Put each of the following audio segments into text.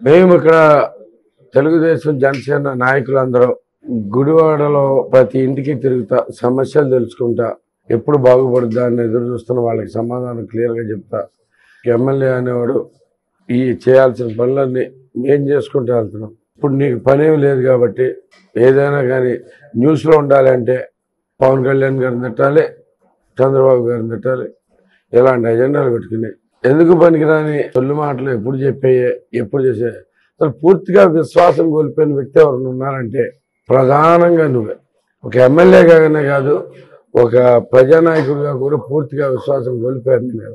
మేము ఇక్కడ తెలుగుదేశం జనసేన నాయకులందరూ గుడివాడలో ప్రతి ఇంటికి తిరుగుతా సమస్యలు తెలుసుకుంటా ఎప్పుడు బాగుపడుద్దా అని ఎదురు చూస్తున్న వాళ్ళకి సమాధానం క్లియర్గా చెప్తా. ఎమ్మెల్యే అనేవాడు ఈ చేయాల్సిన పనులన్నీ మేం చేసుకుంటూ వెళ్తున్నాం. ఇప్పుడు నీకు పనేమి లేదు కాబట్టి ఏదైనా కానీ న్యూస్లో ఉండాలంటే పవన్ కళ్యాణ్ గారిని తిట్టాలి, చంద్రబాబు గారిని తిట్టాలి, ఇలాంటి ఎజెండాలు పెట్టుకుని ఎందుకు పనికిరాని తొలి మాటలు ఎప్పుడు చెప్పేయే ఎప్పుడు చేసే అసలు పూర్తిగా విశ్వాసం కోల్పోయిన వ్యక్తి ఎవరైనా ఉన్నారంటే ప్రధానంగా నువ్వే. ఒక ఎమ్మెల్యేగానే కాదు, ఒక ప్రజానాయకుడిగా కూడా పూర్తిగా విశ్వాసం కోల్పోయారు మీద.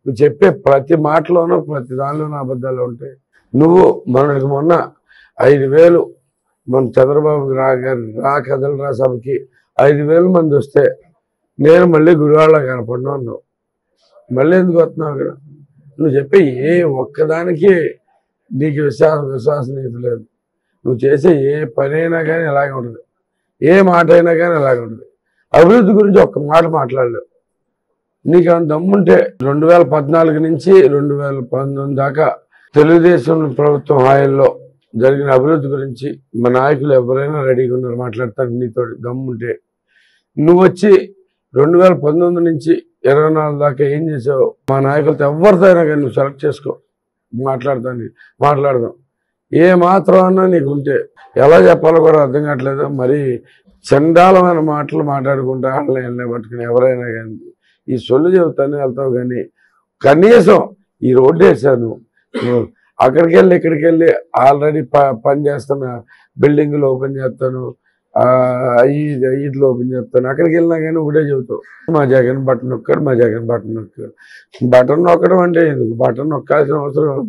నువ్వు చెప్పే ప్రతి మాటలోనూ ప్రతి దానిలోనూ అబద్ధాలు ఉంటాయి. నువ్వు మొన్న 5,000 మన చంద్రబాబు రా కదలరా సభకి 5,000 మంది వస్తే నేను మళ్ళీ గుడివాళ్ళ కనపడినా అన్నావు. మళ్ళీ ఎందుకు వస్తున్నావు అక్కడ? నువ్వు చెప్పే ఏ ఒక్కదానికి నీకు విశ్వసనీయత లేదు. నువ్వు చేసే ఏ పని అయినా కానీ ఇలాగే ఉంటుంది, ఏ మాట అయినా కానీ ఇలాగే ఉంటుంది. అభివృద్ధి గురించి ఒక్క మాట మాట్లాడలేవు. నీకు అంత దమ్ముంటే 2014 నుంచి 2019 దాకా తెలుగుదేశం ప్రభుత్వం హాయంలో జరిగిన అభివృద్ధి గురించి మా నాయకులు ఎవరైనా రెడీగా ఉన్నారు మాట్లాడతారు నీతో దమ్ముంటే. నువ్వు వచ్చి 2019 నుంచి 24 దాకా ఏం చేసావు మా నాయకులతో ఎవరితో అయినా కానీ నువ్వు సెలెక్ట్ చేసుకో, మాట్లాడదాం. ఏ మాత్రం అన్నా నీకు ఉంటే ఎలా చెప్పాలో కూడా అర్థం కావట్లేదు. మరి చండాలమైన మాటలు మాట్లాడుకుంటా వాళ్ళని పట్టుకుని ఎవరైనా కానీ ఈ సొల్లు చెబుతానే వెళ్తావు. కానీ కనీసం ఈ రోడ్డు వేసాను, అక్కడికి వెళ్ళి ఇక్కడికి వెళ్ళి ఆల్రెడీ పని చేస్తున్న బిల్డింగ్లు ఓపెన్ చేస్తాను, ఇట్లు ఓపెన్ చేస్తాను, అక్కడికి వెళ్ళినా కానీ ఒకటే చెబుతావు మా జగన్ బటన్ నొక్కాడు, మా జగన్ బటన్ నొక్కాడు. బటన్ నొక్కడం అంటే ఎందుకు? బటన్ నొక్కాల్సిన అవసరం